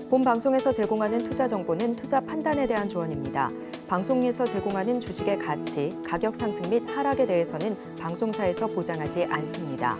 본 방송에서 제공하는 투자 정보는 투자 판단에 대한 조언입니다. 방송에서 제공하는 주식의 가치, 가격 상승 및 하락에 대해서는 방송사에서 보장하지 않습니다.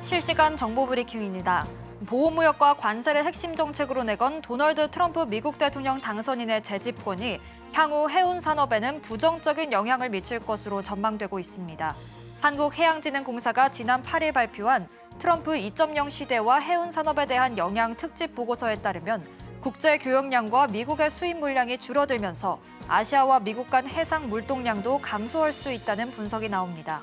실시간 정보 브리핑입니다. 보호무역과 관세를 핵심 정책으로 내건 도널드 트럼프 미국 대통령 당선인의 재집권이 향후 해운 산업에는 부정적인 영향을 미칠 것으로 전망되고 있습니다. 한국해양진흥공사가 지난 8일 발표한 트럼프 2.0 시대와 해운 산업에 대한 영향 특집 보고서에 따르면 국제 교역량과 미국의 수입 물량이 줄어들면서 아시아와 미국 간 해상 물동량도 감소할 수 있다는 분석이 나옵니다.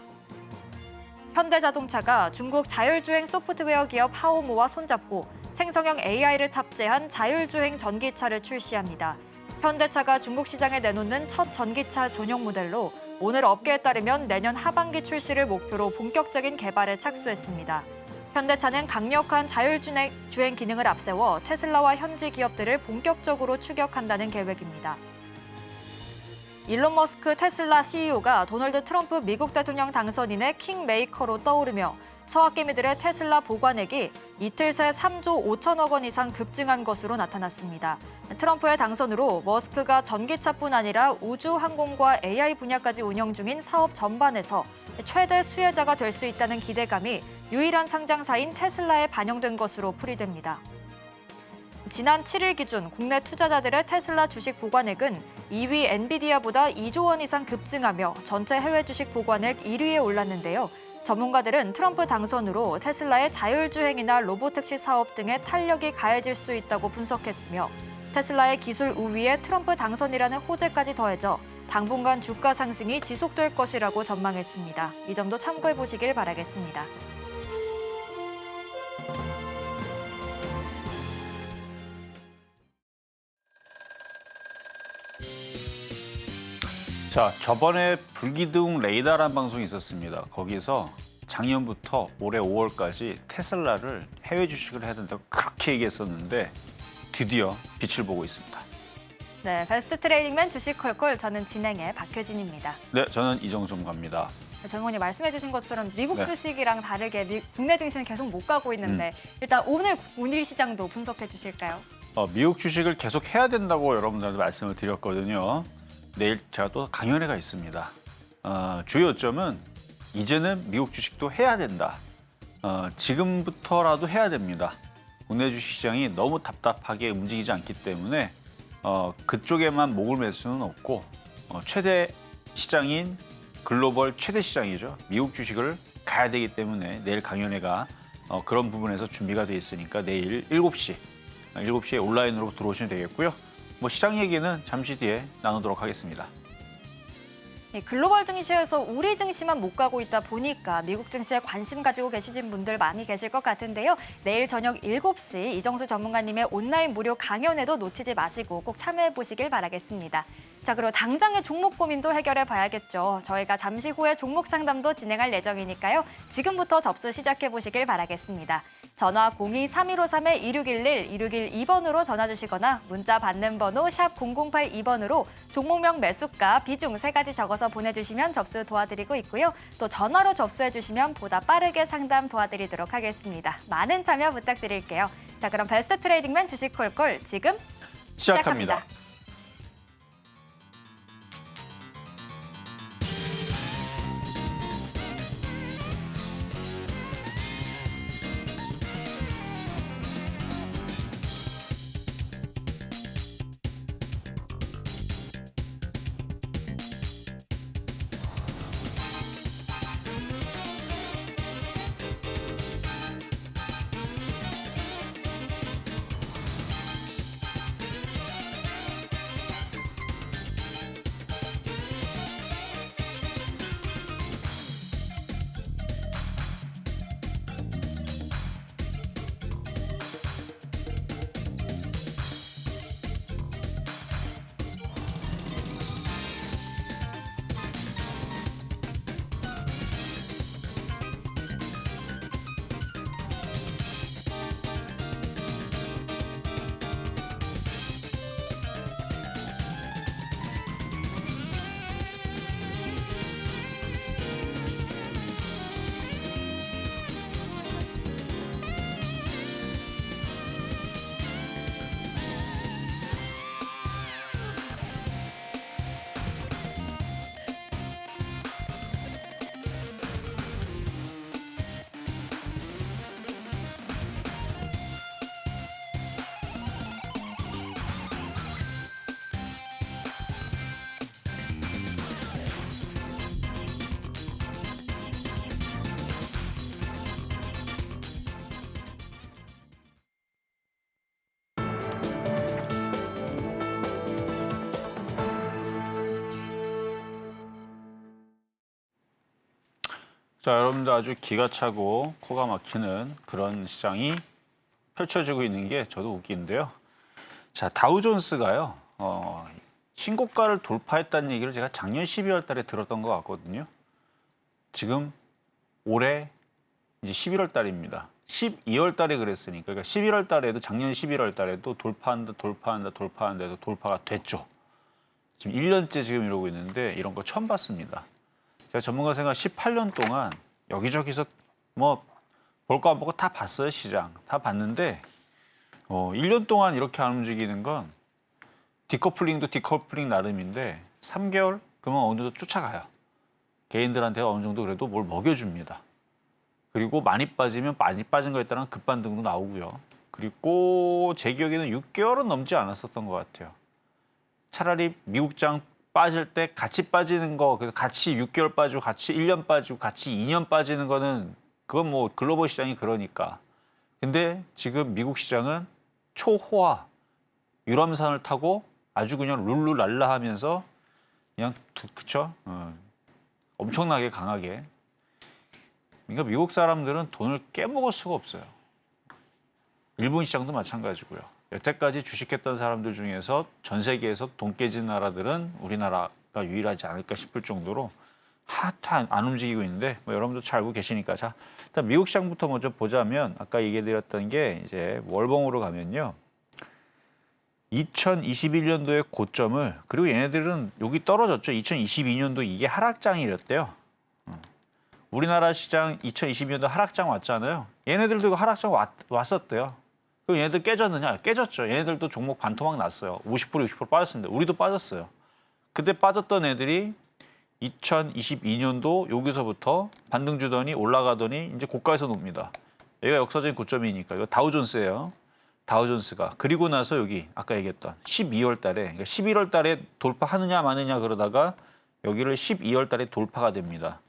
현대자동차가 중국 자율주행 소프트웨어 기업 하오모와 손잡고 생성형 AI를 탑재한 자율주행 전기차를 출시합니다. 현대차가 중국 시장에 내놓는 첫 전기차 전용 모델로 오늘 업계에 따르면 내년 하반기 출시를 목표로 본격적인 개발에 착수했습니다. 현대차는 강력한 자율주행 기능을 앞세워 테슬라와 현지 기업들을 본격적으로 추격한다는 계획입니다. 일론 머스크 테슬라 CEO가 도널드 트럼프 미국 대통령 당선인의 킹메이커로 떠오르며 서학개미들의 테슬라 보관액이 이틀 새 3조 5천억 원 이상 급증한 것으로 나타났습니다. 트럼프의 당선으로 머스크가 전기차뿐 아니라 우주, 항공과 AI 분야까지 운영 중인 사업 전반에서 최대 수혜자가 될 수 있다는 기대감이 유일한 상장사인 테슬라에 반영된 것으로 풀이됩니다. 지난 7일 기준 국내 투자자들의 테슬라 주식 보관액은 2위 엔비디아보다 2조 원 이상 급증하며 전체 해외 주식 보관액 1위에 올랐는데요. 전문가들은 트럼프 당선으로 테슬라의 자율주행이나 로보택시 사업 등의 탄력이 가해질 수 있다고 분석했으며 테슬라의 기술 우위에 트럼프 당선이라는 호재까지 더해져 당분간 주가 상승이 지속될 것이라고 전망했습니다. 이 점도 참고해 보시길 바라겠습니다. 자, 저번에 불기둥 레이더라는 방송이 있었습니다. 거기서 작년부터 올해 5월까지 테슬라를 해외 주식을 해야 된다고 그렇게 얘기했었는데 드디어 빛을 보고 있습니다. 네, 베스트 트레이딩맨 주식 콜콜, 저는 진행의 박효진입니다. 네, 저는 이정수입니다. 정 의원님 말씀해 주신 것처럼 미국 네. 주식이랑 다르게 국내 증시는 계속 못 가고 있는데 일단 오늘 시장도 분석해 주실까요? 미국 주식을 계속 해야 된다고 여러분들한테 말씀을 드렸거든요. 내일 제가 또 강연회가 있습니다. 주요 요점은 이제는 미국 주식도 해야 된다. 지금부터라도 해야 됩니다. 국내 주식시장이 너무 답답하게 움직이지 않기 때문에 그쪽에만 목을 맬 수는 없고 최대 시장인 글로벌 최대 시장이죠. 미국 주식을 가야 되기 때문에 내일 강연회가 그런 부분에서 준비가 돼 있으니까 내일 7시에 온라인으로 들어오시면 되겠고요. 시장 얘기는 잠시 뒤에 나누도록 하겠습니다. 글로벌 증시에서 우리 증시만 못 가고 있다 보니까 미국 증시에 관심 가지고 계시는 분들 많이 계실 것 같은데요. 내일 저녁 7시 이정수 전문가님의 온라인 무료 강연에도 놓치지 마시고 꼭 참여해 보시길 바라겠습니다. 자, 그리고 당장의 종목 고민도 해결해 봐야겠죠. 저희가 잠시 후에 종목 상담도 진행할 예정이니까요. 지금부터 접수 시작해 보시길 바라겠습니다. 전화 02-3153-2611, 2612번으로 전화 주시거나 문자 받는 번호 샵 0082번으로 종목명, 매수가, 비중 3가지 적어서 보내주시면 접수 도와드리고 있고요. 또 전화로 접수해 주시면 보다 빠르게 상담 도와드리도록 하겠습니다. 많은 참여 부탁드릴게요. 자, 그럼 베스트 트레이딩맨 주식 콜콜 지금 시작합니다. 자, 여러분들 아주 기가 차고 코가 막히는 그런 시장이 펼쳐지고 있는 게 저도 웃기는데요. 자, 다우존스가요. 신고가를 돌파했다는 얘기를 제가 작년 12월 달에 들었던 것 같거든요. 지금 올해 이제 11월 달입니다. 12월 달에 그랬으니까 그러니까 11월 달에도 작년 11월 달에도 돌파한다 해서 돌파가 됐죠. 지금 1년째 지금 이러고 있는데 이런 거 처음 봤습니다. 제가 전문가 생활 18년 동안 여기저기서 뭐 볼 거 안 보고 다 봤어요. 시장 다 봤는데 1년 동안 이렇게 안 움직이는 건 디커플링도 디커플링 나름인데 3개월 그러면 어느 정도 쫓아가요. 개인들한테 어느 정도 그래도 뭘 먹여줍니다. 그리고 많이 빠지면 많이 빠진 거에 따른 급반등도 나오고요. 그리고 제 기억에는 6개월은 넘지 않았었던 것 같아요. 차라리 미국장 빠질 때 같이 빠지는 거, 그래서 같이 6개월 빠지고 같이 1년 빠지고 같이 2년 빠지는 거는 그건 뭐 글로벌 시장이 그러니까. 근데 지금 미국 시장은 초호화 유람선을 타고 아주 그냥 룰루랄라 하면서 그냥 그쵸? 엄청나게 강하게. 그러니까 미국 사람들은 돈을 깨먹을 수가 없어요. 일본 시장도 마찬가지고요. 여태까지 주식했던 사람들 중에서 전 세계에서 돈 깨진 나라들은 우리나라가 유일하지 않을까 싶을 정도로 안 움직이고 있는데 뭐 여러분도 잘 알고 계시니까. 자, 일단 미국 시장부터 먼저 보자면 아까 얘기해드렸던 게 이제 월봉으로 가면요. 2021년도의 고점을 그리고 얘네들은 여기 떨어졌죠. 2022년도 이게 하락장이랬대요. 우리나라 시장 2022년도 하락장 왔잖아요. 얘네들도 이거 하락장 왔었대요. 그럼 얘네들 깨졌느냐? 깨졌죠. 얘네들도 종목 반토막 났어요. 50% 60% 빠졌습니다. 우리도 빠졌어요. 그때 빠졌던 애들이 2022년도 여기서부터 반등 주더니 올라가더니 이제 고가에서 놉니다. 여기가 역사적인 고점이니까 이거 다우존스예요. 다우존스가. 그리고 나서 여기 아까 얘기했던 12월 달에 그러니까 11월 달에 돌파하느냐 마느냐 그러다가 여기를 12월 달에 돌파가 됩니다.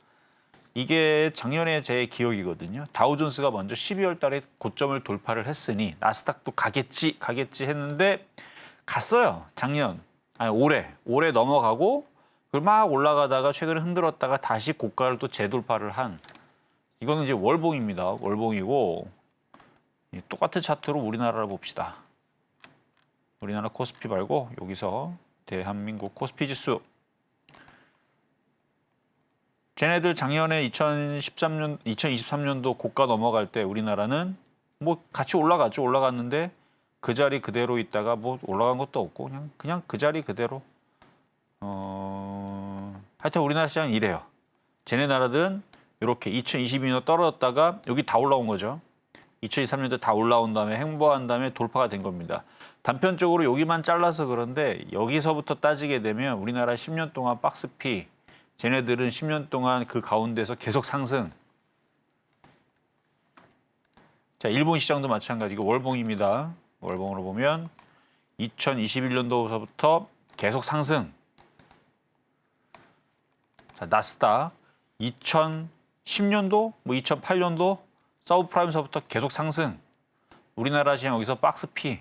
이게 작년에 제 기억이거든요. 다우존스가 먼저 12월 달에 고점을 돌파를 했으니 나스닥도 가겠지 했는데 갔어요. 작년. 아니 올해 넘어가고 그걸 막 올라가다가 최근에 흔들었다가 다시 고가를 또 재돌파를 한 이거는 이제 월봉입니다. 월봉이고 똑같은 차트로 우리나라를 봅시다. 우리나라 코스피 말고 여기서 대한민국 코스피 지수. 쟤네들 작년에 2023년도 고가 넘어갈 때 우리나라는 뭐 같이 올라갔죠. 올라갔는데 그 자리 그대로 있다가 뭐 올라간 것도 없고 그냥 그 자리 그대로. 하여튼 우리나라 시장은 이래요. 쟤네 나라들은 이렇게 2022년 떨어졌다가 여기 다 올라온 거죠. 2023년도 다 올라온 다음에 행보한 다음에 돌파가 된 겁니다. 단편적으로 여기만 잘라서 그런데 여기서부터 따지게 되면 우리나라 10년 동안 박스피 쟤네들은 10년 동안 그 가운데서 계속 상승. 자, 일본 시장도 마찬가지고 월봉입니다. 월봉으로 보면 2021년도서부터 계속 상승. 자, 나스닥 2010년도, 뭐 2008년도 서브프라임서부터 계속 상승. 우리나라 시장 여기서 박스피.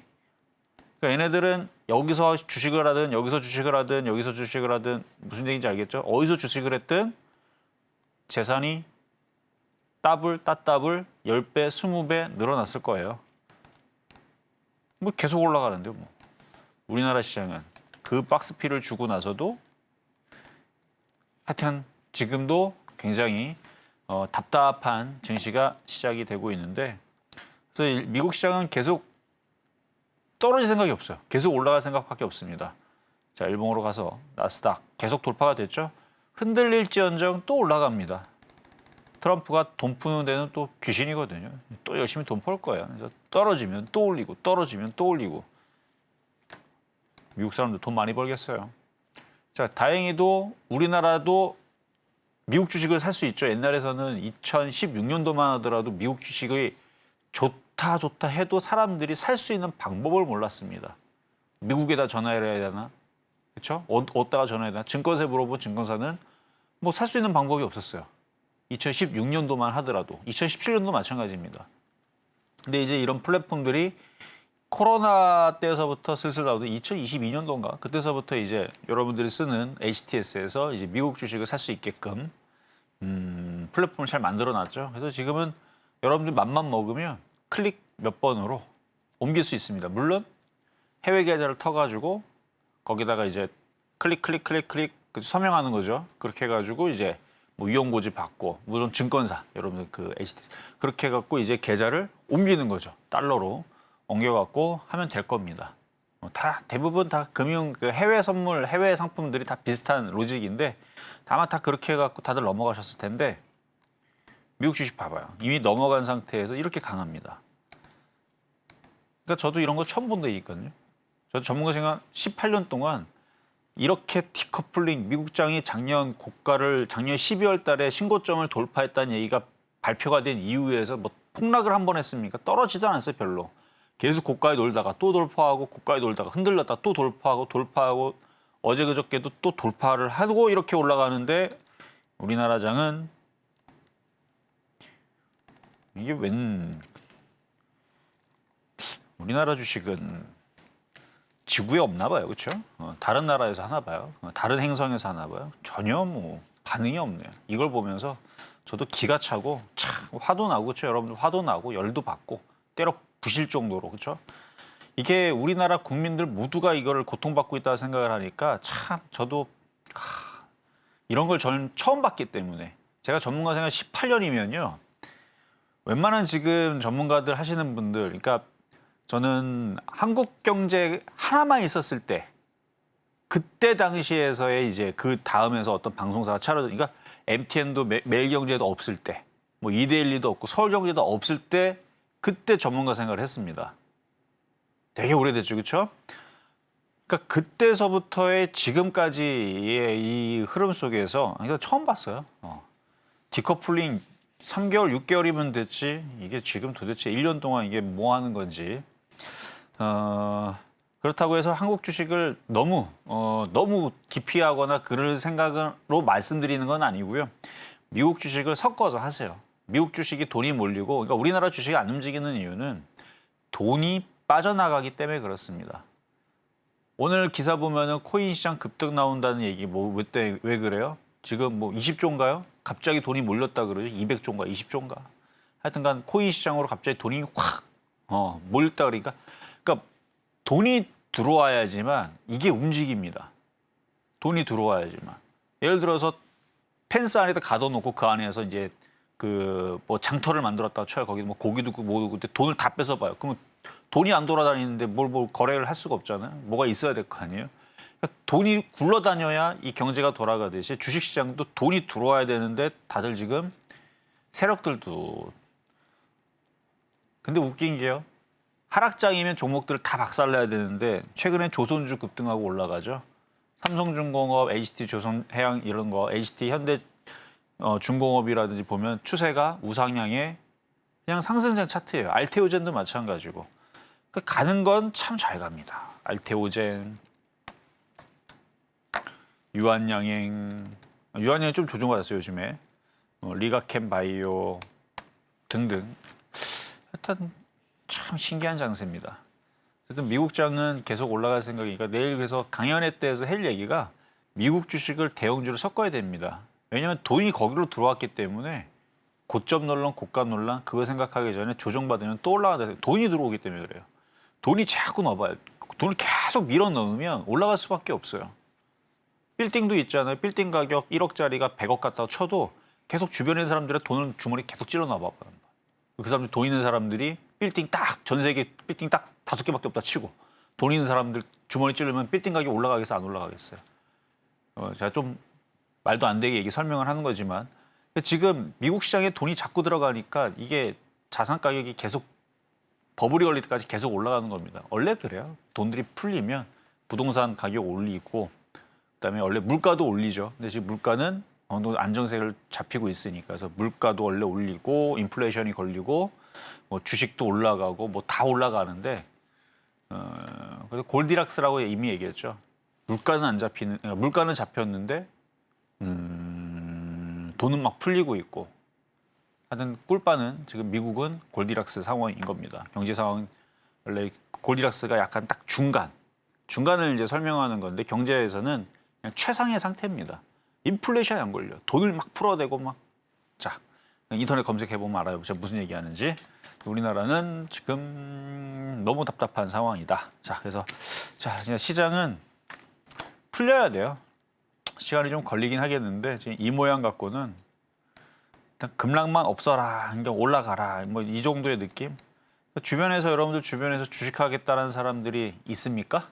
그러니까 얘네들은 여기서 주식을 하든 여기서 주식을 하든 여기서 주식을 하든 무슨 얘기인지 알겠죠? 어디서 주식을 했든 재산이 따블 10배, 20배 늘어났을 거예요. 뭐 계속 올라가는데요. 뭐. 우리나라 시장은 그 박스피를 주고 나서도 하여튼 지금도 굉장히 답답한 증시가 시작이 되고 있는데 그래서 미국 시장은 계속 떨어질 생각이 없어요. 계속 올라갈 생각밖에 없습니다. 자, 일봉으로 가서 나스닥 계속 돌파가 됐죠. 흔들릴지언정 또 올라갑니다. 트럼프가 돈 푸는 데는 또 귀신이거든요. 또 열심히 돈 벌 거예요. 그래서 떨어지면 또 올리고 떨어지면 또 올리고. 미국 사람들 돈 많이 벌겠어요. 자, 다행히도 우리나라도 미국 주식을 살 수 있죠. 옛날에서는 2016년도만 하더라도 미국 주식이 좋다 해도 사람들이 살 수 있는 방법을 몰랐습니다. 미국에다 전화해야 되나? 그렇죠? 어디다가 전화해야 되나? 증권사에 물어보면 증권사는 뭐 살 수 있는 방법이 없었어요. 2016년도만 하더라도. 2017년도 마찬가지입니다. 근데 이제 이런 플랫폼들이 코로나 때서부터 슬슬 나오던 2022년도인가? 그때서부터 이제 여러분들이 쓰는 HTS에서 이제 미국 주식을 살 수 있게끔 플랫폼을 잘 만들어놨죠. 그래서 지금은 여러분들 맘만 먹으면 클릭 몇 번으로 옮길 수 있습니다. 물론 해외 계좌를 터가지고 거기다가 이제 클릭 서명하는 거죠. 그렇게 해가지고 이제 뭐 위험고지 받고 물론 증권사 여러분들 그 HT 그렇게 해갖고 이제 계좌를 옮기는 거죠. 달러로 옮겨갖고 하면 될 겁니다. 다 대부분 다 금융 그 해외 선물 해외 상품들이 다 비슷한 로직인데 다만 다 그렇게 해갖고 다들 넘어가셨을 텐데 미국 주식 봐봐요. 이미 넘어간 상태에서 이렇게 강합니다. 그러니까 저도 이런 거 처음 본 데 있거든요. 저도 전문가 생각 18년 동안 이렇게 디커플링 미국장이 작년 12월 달에 신고점을 돌파했다는 얘기가 발표가 된 이후에서 뭐 폭락을 한 번 했습니까? 떨어지도 않았어요, 별로. 계속 고가에 놀다가 또 돌파하고 고가에 놀다가 흔들렸다 또 돌파하고 어제 그저께도 또 돌파를 하고 이렇게 올라가는데 우리나라 장은 이게 우리나라 주식은 지구에 없나 봐요, 그렇죠? 다른 나라에서 하나 봐요, 다른 행성에서 하나 봐요. 전혀 뭐 반응이 없네요. 이걸 보면서 저도 기가 차고 참 화도 나고 그렇죠, 여러분들 화도 나고 열도 받고 때려 부실 정도로 그렇죠. 이게 우리나라 국민들 모두가 이거를 고통받고 있다고 생각을 하니까 참 저도 이런 걸 저는 처음 봤기 때문에 제가 전문가 생활 18년이면요. 웬만한 지금 전문가들 하시는 분들, 그러니까 저는 한국 경제 하나만 있었을 때 그때 당시에서의 이제 그 다음에서 어떤 방송사가 차려져, 그러니까 MTN도 매일경제도 없을 때, 뭐 이데일리도 없고 서울경제도 없을 때 그때 전문가 생활을 했습니다. 되게 오래됐죠, 그렇죠? 그러니까 그때서부터의 지금까지의 이 흐름 속에서 이거 처음 봤어요. 디커플링 3개월, 6개월이면 됐지 이게 지금 도대체 1년 동안 이게 뭐 하는 건지. 그렇다고 해서 한국 주식을 너무 기피하거나 그럴 생각으로 말씀드리는 건 아니고요. 미국 주식을 섞어서 하세요. 미국 주식이 돈이 몰리고, 그러니까 우리나라 주식이 안 움직이는 이유는 돈이 빠져나가기 때문에 그렇습니다. 오늘 기사 보면은 코인 시장 급등 나온다는 얘기 왜 그래요? 지금 뭐 20조인가요? 갑자기 돈이 몰렸다 그러죠. 200조인가 20조인가. 하여튼간 코인 시장으로 갑자기 돈이 확 몰렸다 그러니까 돈이 들어와야지만 이게 움직입니다. 돈이 들어와야지만. 예를 들어서 펜스 안에다 가둬놓고 그 안에서 이제 그 뭐 장터를 만들었다 쳐요. 거기 뭐 고기도 뭐도 근데 돈을 다 뺏어봐요. 그러면 돈이 안 돌아다니는데 뭘 거래를 할 수가 없잖아요. 뭐가 있어야 될 거 아니에요. 그러니까 돈이 굴러다녀야 이 경제가 돌아가듯이 주식시장도 돈이 들어와야 되는데 다들 지금 세력들도. 근데 웃긴 게요. 하락장이면 종목들을 다 박살내야 되는데 최근에 조선주 급등하고 올라가죠. 삼성중공업, HT조선해양 이런 거, HT 현대 중공업이라든지 보면 추세가 우상향의 그냥 상승장 차트예요. 알테오젠도 마찬가지고. 그러니까 가는 건 참 잘 갑니다. 알테오젠, 유한양행 좀 조정받았어요 요즘에. 리가캠 바이오 등등. 하여튼 참 신기한 장세입니다. 어쨌든 미국 장은 계속 올라갈 생각이니까 내일 그래서 강연회 때에서 할 얘기가 미국 주식을 대형주로 섞어야 됩니다. 왜냐하면 돈이 거기로 들어왔기 때문에 고점 논란, 고가 논란 그거 생각하기 전에 조정받으면 또 올라가다 돈이 들어오기 때문에 그래요. 돈이 자꾸 넣어봐요. 돈을 계속 밀어 넣으면 올라갈 수밖에 없어요. 빌딩도 있잖아요. 빌딩 가격 1억짜리가 100억 같다고 쳐도 계속 주변에 있는 사람들의 돈을 주머니 계속 찔러 넣어봐요. 그 사람들 돈 있는 사람들이 빌딩 딱 전 세계 빌딩 딱 5개밖에 없다 치고 돈 있는 사람들 주머니 찌르면 빌딩 가격 올라가겠어요? 안 올라가겠어요? 제가 좀 말도 안 되게 얘기 설명을 하는 거지만 지금 미국 시장에 돈이 자꾸 들어가니까 이게 자산 가격이 계속 버블이 걸릴 때까지 계속 올라가는 겁니다. 원래 그래요. 돈들이 풀리면 부동산 가격 올리고 그다음에 원래 물가도 올리죠. 근데 지금 물가는 어느 정도 안정세를 잡히고 있으니까 그래서 물가도 원래 올리고 인플레이션이 걸리고 뭐 주식도 올라가고 뭐 다 올라가는데 그래서 골디락스라고 이미 얘기했죠. 물가는 잡혔는데 돈은 막 풀리고 있고 하여튼 꿀빠는 지금 미국은 골디락스 상황인 겁니다. 경제 상황 원래 골디락스가 약간 딱 중간을 이제 설명하는 건데 경제에서는 그냥 최상의 상태입니다. 인플레이션이 안 걸려. 돈을 막 풀어대고 막 자. 인터넷 검색해보면 알아요. 제가 무슨 얘기하는지. 우리나라는 지금 너무 답답한 상황이다. 자, 그래서 시장은 풀려야 돼요. 시간이 좀 걸리긴 하겠는데 지금 이 모양 갖고는 일단 급락만 없어라, 그러니까 올라가라, 뭐 이 정도의 느낌. 주변에서 여러분들 주변에서 주식하겠다는 사람들이 있습니까?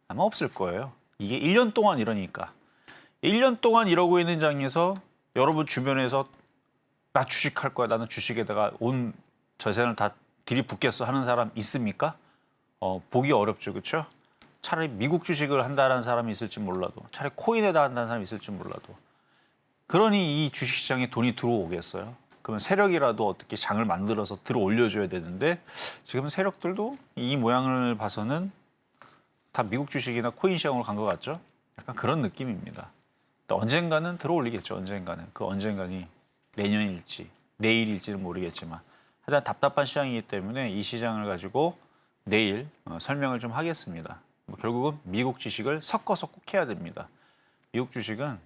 아마 없을 거예요. 이게 1년 동안 이러니까. 1년 동안 이러고 있는 장에서 여러분 주변에서 나 주식할 거야, 나는 주식에다가 온 재산을 다 들이붓겠어 하는 사람 있습니까? 보기 어렵죠, 그렇죠? 차라리 미국 주식을 한다는 사람이 있을지 몰라도, 차라리 코인에다 한다는 사람이 있을지 몰라도, 그러니 이 주식시장에 돈이 들어오겠어요? 그러면 세력이라도 어떻게 장을 만들어서 들어 올려줘야 되는데 지금 세력들도 이 모양을 봐서는 다 미국 주식이나 코인 시장으로 간 것 같죠? 약간 그런 느낌입니다. 언젠가는 들어 올리겠죠. 언젠가는. 그 언젠가니 내년일지 내일일지는 모르겠지만 하여간 답답한 시장이기 때문에 이 시장을 가지고 내일 설명을 좀 하겠습니다. 결국은 미국 주식을 섞어서 꼭 해야 됩니다. 미국 주식은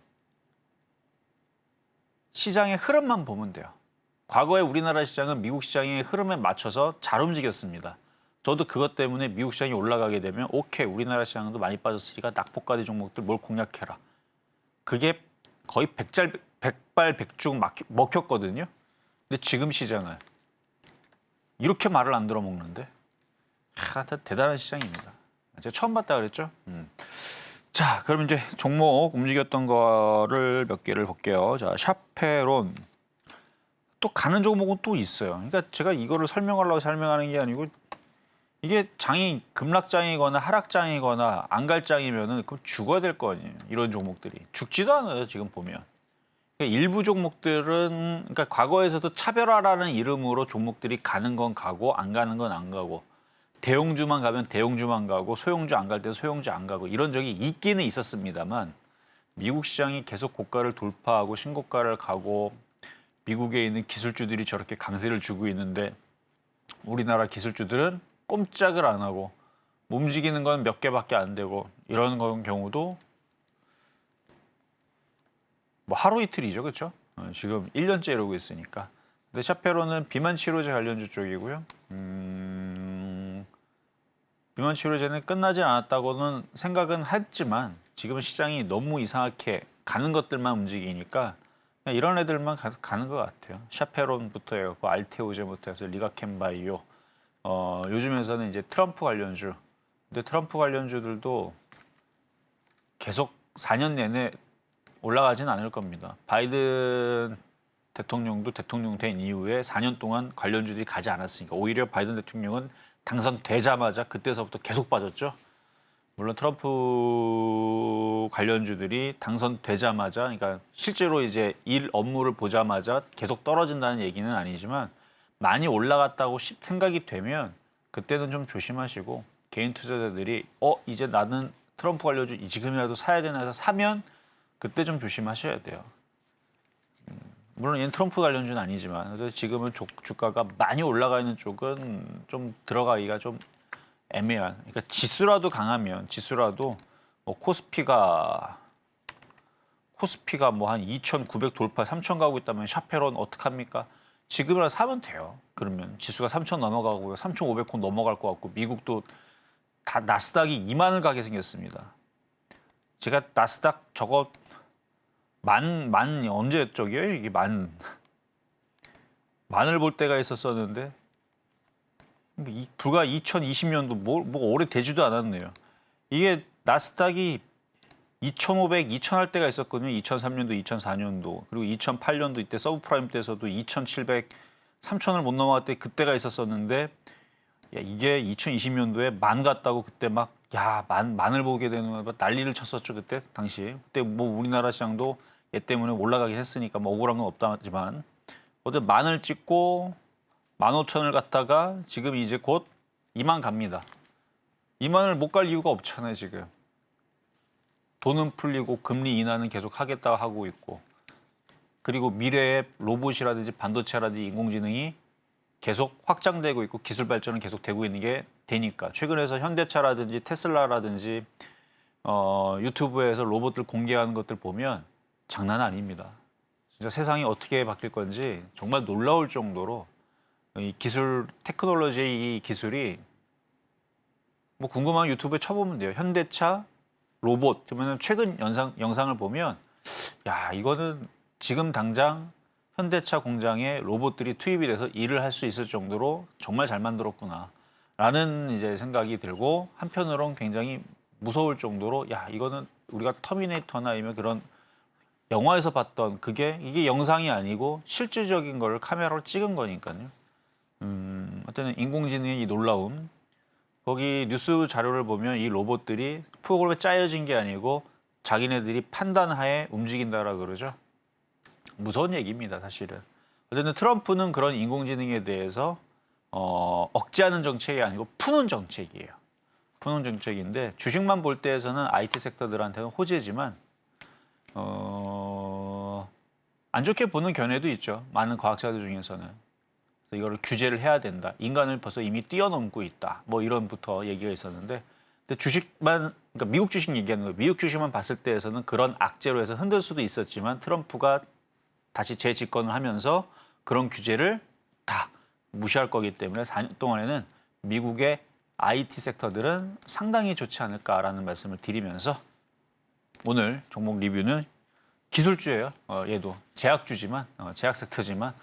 시장의 흐름만 보면 돼요. 과거에 우리나라 시장은 미국 시장의 흐름에 맞춰서 잘 움직였습니다. 저도 그것 때문에 미국 시장이 올라가게 되면 오케이, 우리나라 시장도 많이 빠졌으니까 낙폭가디 종목들 뭘 공략해라. 그게 거의 백발백중 먹혔거든요. 근데 지금 시장은 이렇게 말을 안 들어먹는데 대단한 시장입니다. 제가 처음 봤다 그랬죠. 자, 그럼 이제 종목 움직였던 거를 몇 개를 볼게요. 자, 샤페론. 또 가는 종목은 또 있어요. 그러니까 제가 이거를 설명하려고 설명하는 게 아니고 이게 장이 급락장이거나 하락장이거나 안 갈 장이면은 그럼 죽어야 될 거 아니에요. 이런 종목들이 죽지도 않아요. 지금 보면. 그러니까 일부 종목들은 그러니까 과거에서도 차별화라는 이름으로 종목들이 가는 건 가고 안 가는 건 안 가고 대형주만 가면 대형주만 가고 소형주 안 갈 때 소형주 안 가고 이런 적이 있기는 있었습니다만 미국 시장이 계속 고가를 돌파하고 신고가를 가고 미국에 있는 기술주들이 저렇게 강세를 주고 있는데 우리나라 기술주들은 꼼짝을 안 하고 움직이는 건 몇 개밖에 안 되고 이런 경우도 뭐 하루 이틀이죠, 그렇죠? 지금 1년째 이러고 있으니까. 근데 샤페론은 비만 치료제 관련주 쪽이고요. 비만 치료제는 끝나지 않았다고는 생각은 했지만 지금은 시장이 너무 이상하게 가는 것들만 움직이니까 그냥 이런 애들만 가는 것 같아요. 샤페론부터 해갖고 알테오제부터 해서 리가켄바이오. 요즘에서는 이제 트럼프 관련주. 근데 트럼프 관련주들도 계속 4년 내내 올라가진 않을 겁니다. 바이든 대통령도 대통령 된 이후에 4년 동안 관련주들이 가지 않았으니까 오히려 바이든 대통령은 당선되자마자 그때서부터 계속 빠졌죠. 물론 트럼프 관련주들이 당선되자마자, 그러니까 실제로 이제 일 업무를 보자마자 계속 떨어진다는 얘기는 아니지만 많이 올라갔다고 생각이 되면 그때는 좀 조심하시고 개인 투자자들이 이제 나는 트럼프 관련주 지금이라도 사야 되나 해서 사면 그때 좀 조심하셔야 돼요. 물론 얘는 트럼프 관련주는 아니지만 그래서 지금은 주가가 많이 올라가 있는 쪽은 좀 들어가기가 좀 애매한. 그러니까 지수라도 강하면 지수라도 뭐 코스피가 뭐 한 2,900 돌파 3,000 가고 있다면 샤페론 어떡합니까? 지금이라도 사면 돼요. 그러면 지수가 3,000 넘어가고 3,500권 넘어갈 것 같고 미국도 다 나스닥이 2만을 가게 생겼습니다. 제가 나스닥 저거 만 언제 쪽이에요? 이게 만을 볼 때가 있었었는데 불과 2020년도 뭐 오래 되지도 않았네요. 이게 나스닥이 2,500, 2,000 할 때가 있었거든요. 2003년도, 2004년도 그리고 2008년도 이때 서브프라임 때서도 2,700, 3,000을 못 넘어갈 때 그때가 있었었는데 이게 2020년도에 만 갔다고 그때 막 만을 보게 되는 거 난리를 쳤었죠. 그때 뭐 우리나라 시장도 얘 때문에 올라가긴 했으니까 뭐 억울한 건 없다지만 어쨌든 만을 찍고 15,000을 갔다가 지금 이제 곧 2만 갑니다. 2만을 못 갈 이유가 없잖아요. 지금 돈은 풀리고 금리 인하는 계속 하겠다고 하고 있고 그리고 미래의 로봇이라든지 반도체라든지 인공지능이 계속 확장되고 있고 기술 발전은 계속 되고 있는 게 되니까 최근에서 현대차라든지 테슬라라든지 유튜브에서 로봇들 공개하는 것들 보면 장난 아닙니다. 진짜 세상이 어떻게 바뀔 건지 정말 놀라울 정도로 이 기술, 테크놀로지의 이 기술이 뭐 궁금하면 유튜브에 쳐보면 돼요. 현대차 로봇 그러면 최근 영상을 보면 야 이거는 지금 당장 현대차 공장에 로봇들이 투입이 돼서 일을 할 수 있을 정도로 정말 잘 만들었구나라는 이제 생각이 들고 한편으로는 굉장히 무서울 정도로 야 이거는 우리가 터미네이터나 아니면 그런 영화에서 봤던 이게 영상이 아니고 실질적인 걸 카메라로 찍은 거니까요. 어떤 인공지능의 이 놀라움. 거기 뉴스 자료를 보면 이 로봇들이 프로그램에 짜여진 게 아니고 자기네들이 판단하에 움직인다라 그러죠. 무서운 얘기입니다, 사실은. 어쨌든 트럼프는 그런 인공지능에 대해서 억제하는 정책이 아니고 푸는 정책이에요. 푸는 정책인데 주식만 볼 때에서는 IT 섹터들한테는 호재지만 안 좋게 보는 견해도 있죠. 많은 과학자들 중에서는. 그래서 이거를 규제를 해야 된다. 인간을 벌써 이미 뛰어넘고 있다. 뭐 이런부터 얘기가 있었는데 근데 주식만 그러니까 미국 주식 얘기하는 거예요. 미국 주식만 봤을 때에서는 그런 악재로 해서 흔들 수도 있었지만 트럼프가 다시 재집권을 하면서 그런 규제를 다 무시할 거기 때문에 4년 동안에는 미국의 IT 섹터들은 상당히 좋지 않을까라는 말씀을 드리면서 오늘 종목 리뷰는 기술주예요. 얘도 제약주지만 제약 섹터지만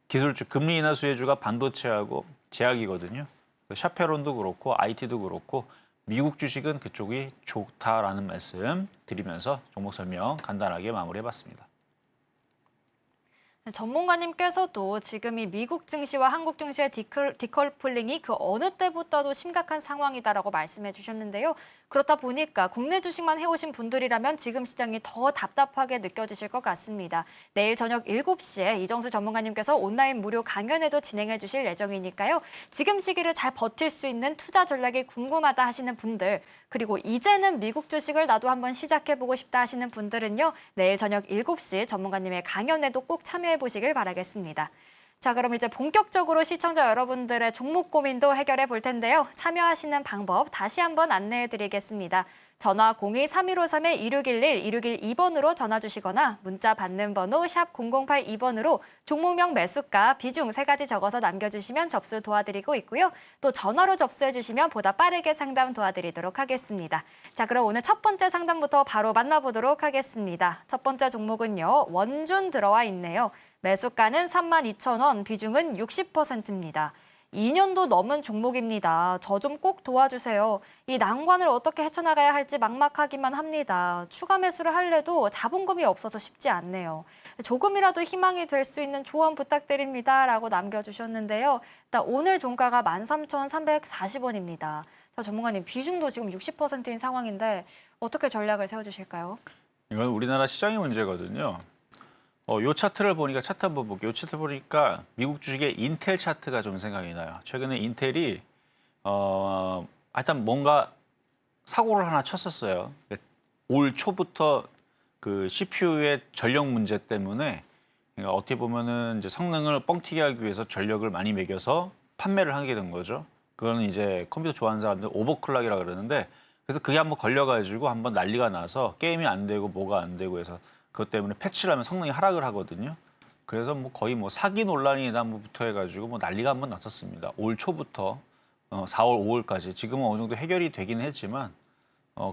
기술주 금리 인하 수혜주가 반도체하고 제약이거든요. 샤페론도 그렇고 IT도 그렇고 미국 주식은 그쪽이 좋다라는 말씀 드리면서 종목 설명 간단하게 마무리해봤습니다. 전문가님께서도 지금 이 미국 증시와 한국 증시의 디커플링이 그 어느 때보다도 심각한 상황이다라고 말씀해 주셨는데요. 그렇다 보니까 국내 주식만 해오신 분들이라면 지금 시장이 더 답답하게 느껴지실 것 같습니다. 내일 저녁 7시에 이정수 전문가님께서 온라인 무료 강연회도 진행해 주실 예정이니까요. 지금 시기를 잘 버틸 수 있는 투자 전략이 궁금하다 하시는 분들, 그리고 이제는 미국 주식을 나도 한번 시작해보고 싶다 하시는 분들은요. 내일 저녁 7시 전문가님의 강연회도 꼭 참여해 보시길 바라겠습니다. 자, 그럼 이제 본격적으로 시청자 여러분들의 종목 고민도 해결해 볼 텐데요. 참여하시는 방법 다시 한번 안내해 드리겠습니다. 전화 02-3153-2611, 2612번으로 전화 주시거나 문자 받는 번호 샵 0082번으로 종목명 매수가 비중 3가지 적어서 남겨주시면 접수 도와드리고 있고요. 또 전화로 접수해 주시면 보다 빠르게 상담 도와드리도록 하겠습니다. 자, 그럼 오늘 첫 번째 상담부터 바로 만나보도록 하겠습니다. 첫 번째 종목은요. 원준 들어와 있네요. 매수가는 32,000원, 비중은 60%입니다. 2년도 넘은 종목입니다. 저 좀 꼭 도와주세요. 이 난관을 어떻게 헤쳐나가야 할지 막막하기만 합니다. 추가 매수를 할래도 자본금이 없어서 쉽지 않네요. 조금이라도 희망이 될 수 있는 조언 부탁드립니다. 라고 남겨주셨는데요. 일단 오늘 종가가 13,340원입니다. 자, 전문가님, 비중도 지금 60%인 상황인데 어떻게 전략을 세워주실까요? 이건 우리나라 시장의 문제거든요. 요 차트를 보니까 차트 한번 볼게요. 요 차트 보니까 미국 주식의 인텔 차트가 좀 생각이 나요. 최근에 인텔이 하여튼 뭔가 사고를 하나 쳤었어요. 올 초부터 그 CPU의 전력 문제 때문에 그러니까 어떻게 보면은 이제 성능을 뻥튀기 하기 위해서 전력을 많이 매겨서 판매를 하게 된 거죠. 그거는 이제 컴퓨터 좋아하는 사람들 오버클럭이라 그러는데 그래서 그게 한번 걸려가지고 한번 난리가 나서 게임이 안 되고 뭐가 안 되고 해서 그것 때문에 패치를 하면 성능이 하락을 하거든요. 그래서 뭐 거의 뭐 사기 논란이나 뭐부터 해가지고 뭐 난리가 한번 났었습니다. 올 초부터 4월, 5월까지 지금은 어느 정도 해결이 되긴 했지만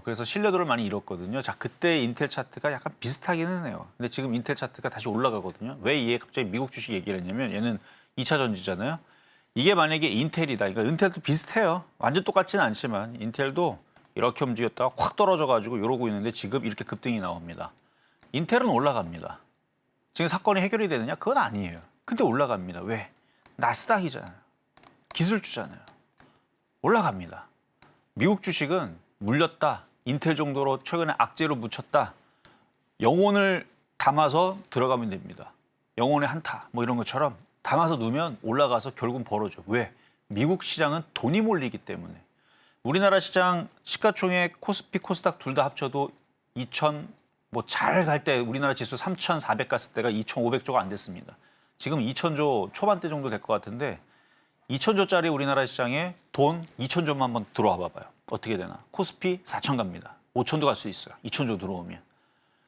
그래서 신뢰도를 많이 잃었거든요. 자, 그때 인텔 차트가 약간 비슷하기는 해요. 근데 지금 인텔 차트가 다시 올라가거든요. 왜 얘 갑자기 미국 주식 얘기를 했냐면 얘는 2차 전지잖아요. 이게 만약에 인텔이다. 그러니까 인텔도 비슷해요. 완전 똑같지는 않지만 인텔도 이렇게 움직였다가 확 떨어져가지고 이러고 있는데 지금 이렇게 급등이 나옵니다. 인텔은 올라갑니다. 지금 사건이 해결이 되느냐? 그건 아니에요. 근데 올라갑니다. 왜? 나스닥이잖아요. 기술주잖아요. 올라갑니다. 미국 주식은 물렸다. 인텔 정도로 최근에 악재로 묻혔다. 영혼을 담아서 들어가면 됩니다. 영혼의 한타 뭐 이런 것처럼 담아서 넣으면 올라가서 결국은 벌어져. 왜? 미국 시장은 돈이 몰리기 때문에. 우리나라 시장 시가총액 코스피 코스닥 둘 다 합쳐도 2000 뭐 잘 갈 때 우리나라 지수 3,400 갔을 때가 2,500조가 안 됐습니다. 지금 2,000조 초반대 정도 될 것 같은데 2,000조짜리 우리나라 시장에 돈 2,000조만 한번 들어와 봐봐요. 어떻게 되나? 코스피 4,000 갑니다. 5,000도 갈 수 있어요. 2,000조 들어오면.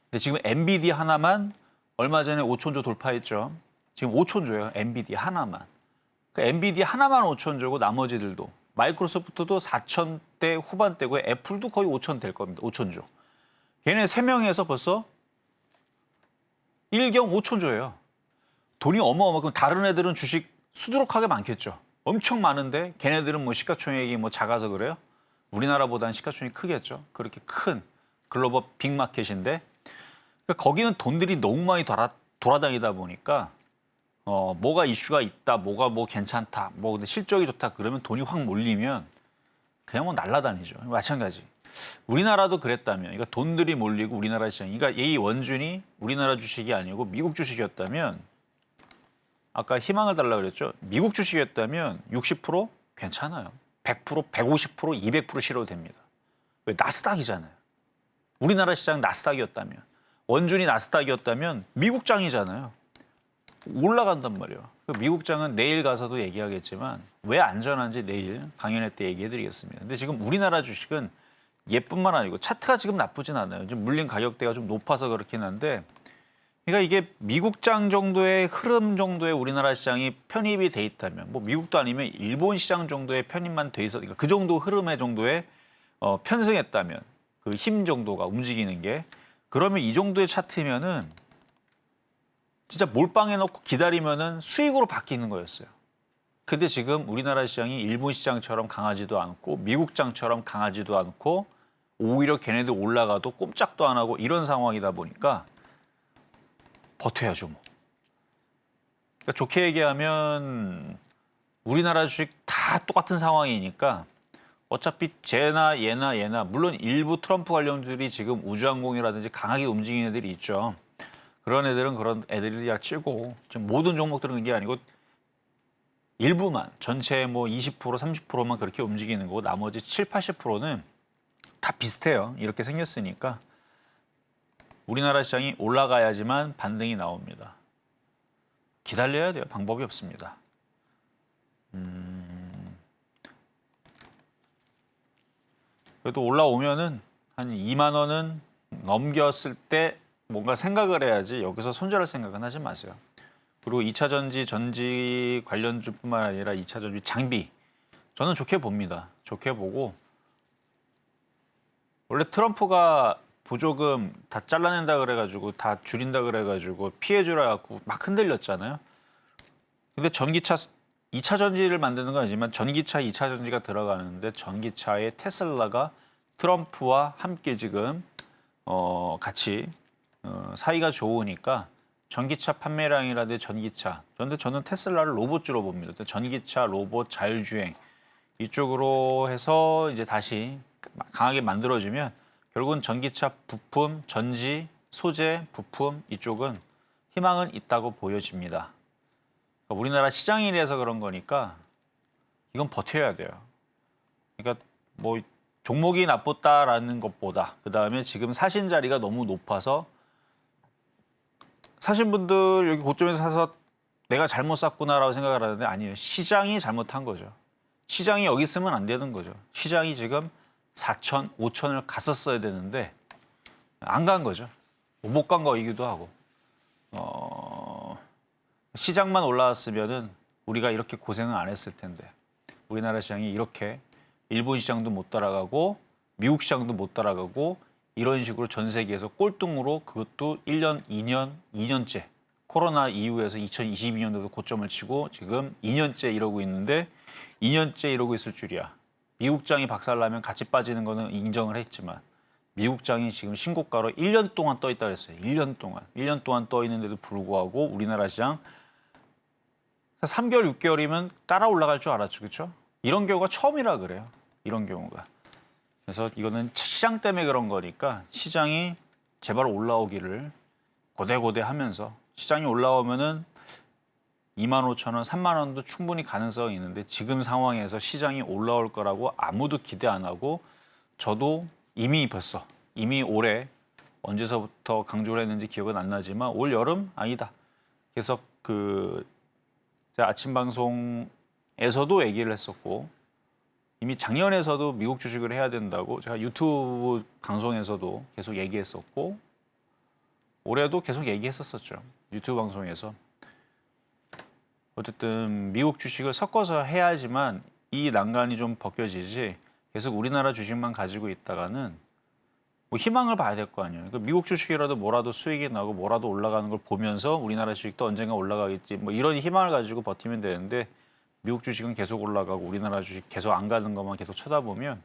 근데 지금 엔비디아 하나만 얼마 전에 5천조 돌파했죠. 지금 5천조예요. 엔비디아 하나만. 그 엔비디아 하나만 5천조고 나머지들도 마이크로소프트도 4천대 후반대고 애플도 거의 5천 될 겁니다. 5천조. 걔네 3명에서 벌써 1경 5천조예요. 돈이 어마어마하고 다른 애들은 주식 수두룩하게 많겠죠. 엄청 많은데 걔네들은 뭐 시가총액이 뭐 작아서 그래요? 우리나라보다는 시가총액이 크겠죠. 그렇게 큰 글로벌 빅마켓인데 그러니까 거기는 돈들이 너무 많이 돌아다니다 보니까 뭐가 이슈가 있다, 뭐가 뭐 괜찮다, 뭐 근데 실적이 좋다 그러면 돈이 확 몰리면 그냥 뭐 날아다니죠. 마찬가지. 우리나라도 그랬다면, 그러니까 돈들이 몰리고 우리나라 시장, 그러니까 이 원준이 우리나라 주식이 아니고 미국 주식이었다면 아까 희망을 달라 그랬죠. 미국 주식이었다면 60% 괜찮아요. 100%, 150%, 200% 실어도 됩니다. 왜? 나스닥이잖아요. 우리나라 시장 나스닥이었다면, 원준이 나스닥이었다면 미국장이잖아요. 올라간단 말이에요. 그 미국장은 내일 가서도 얘기하겠지만 왜 안전한지 내일 강연회 때 얘기해드리겠습니다. 근데 지금 우리나라 주식은 얘뿐만 아니고 차트가 지금 나쁘진 않아요. 지금 물린 가격대가 좀 높아서 그렇긴 한데, 그러니까 이게 미국장 정도의 흐름 정도의 우리나라 시장이 편입이 돼 있다면, 뭐 미국도 아니면 일본 시장 정도의 편입만 돼 있어, 그러니까 그 정도 흐름의 정도의 편승했다면, 그 힘 정도가 움직이는 게, 그러면 이 정도의 차트면은 진짜 몰빵해 놓고 기다리면은 수익으로 바뀌는 거였어요. 근데 지금 우리나라 시장이 일본 시장처럼 강하지도 않고 미국장처럼 강하지도 않고 오히려 걔네들 올라가도 꼼짝도 안 하고 이런 상황이다 보니까 버텨야죠 뭐. 그러니까 좋게 얘기하면 우리나라 주식 다 똑같은 상황이니까 어차피 쟤나 얘나 물론 일부 트럼프 관련들이 지금 우주항공이라든지 강하게 움직이는 애들이 있죠. 그런 애들은 그런 애들이 다 치고 지금 모든 종목들은 그게 아니고 일부만 전체 뭐 20% 30%만 그렇게 움직이는 거고 나머지 7, 80%는 다 비슷해요. 이렇게 생겼으니까 우리나라 시장이 올라가야지만 반등이 나옵니다. 기다려야 돼요. 방법이 없습니다. 그래도 올라오면은 한 2만 원은 넘겼을 때 뭔가 생각을 해야지 여기서 손절할 생각은 하지 마세요. 그리고 2차 전지 관련주뿐만 아니라 2차 전지 장비 저는 좋게 봅니다. 좋게 보고 원래 트럼프가 보조금 다 잘라낸다 그래가지고 다 줄인다 그래가지고 피해주라 갖고 막 흔들렸잖아요. 근데 전기차 2차 전지를 만드는 건 아니지만 전기차 2차 전지가 들어가는데 전기차의 테슬라가 트럼프와 함께 지금 같이 사이가 좋으니까 전기차 판매량이라든지 전기차. 그런데 저는 테슬라를 로봇주로 봅니다. 전기차, 로봇, 자율주행 이쪽으로 해서 이제 다시 강하게 만들어주면 결국은 전기차 부품, 전지, 소재, 부품 이쪽은 희망은 있다고 보여집니다. 그러니까 우리나라 시장이 이래서 그런 거니까 이건 버텨야 돼요. 그러니까 뭐 종목이 나쁘다라는 것보다 그 다음에 지금 사신 자리가 너무 높아서 사신 분들 여기 고점에서 사서 내가 잘못 샀구나라고 생각을 하는데 아니에요. 시장이 잘못한 거죠. 시장이 여기 있으면 안 되는 거죠. 시장이 지금 4천, 5천을 갔었어야 되는데 안 간 거죠. 못 간 거이기도 하고 시장만 올라왔으면은 우리가 이렇게 고생은 안 했을 텐데 우리나라 시장이 이렇게 일본 시장도 못 따라가고 미국 시장도 못 따라가고 이런 식으로 전 세계에서 꼴등으로 그것도 1년, 2년째 코로나 이후에서 2022년도도 고점을 치고 지금 2년째 이러고 있는데 2년째 이러고 있을 줄이야. 미국장이 박살나면 같이 빠지는 거는 인정을 했지만 미국장이 지금 신고가로 1년 동안 떠 있다 그랬어요. 1년 동안 떠 있는데도 불구하고 우리나라 시장 3개월, 6개월이면 따라 올라갈 줄 알았죠. 그렇죠? 이런 경우가 처음이라 그래요. 이런 경우가. 그래서 이거는 시장 때문에 그런 거니까 시장이 제발 올라오기를 고대고대 하면서 시장이 올라오면은 25,000원, 3만 원도 충분히 가능성이 있는데 지금 상황에서 시장이 올라올 거라고 아무도 기대 안 하고 저도 이미 올해 언제서부터 강조를 했는지 기억은 안 나지만 올 여름 아니다. 그래서 제가 아침 방송에서도 얘기를 했었고 이미 작년에서도 미국 주식을 해야 된다고 제가 유튜브 방송에서도 계속 얘기했었고 올해도 계속 얘기했었죠. 유튜브 방송에서. 어쨌든 미국 주식을 섞어서 해야지만 이 난간이 좀 벗겨지지 계속 우리나라 주식만 가지고 있다가는 뭐 희망을 봐야 될 거 아니에요. 그러니까 미국 주식이라도 뭐라도 수익이 나고 뭐라도 올라가는 걸 보면서 우리나라 주식도 언젠가 올라가겠지. 뭐 이런 희망을 가지고 버티면 되는데 미국 주식은 계속 올라가고 우리나라 주식 계속 안 가는 것만 계속 쳐다보면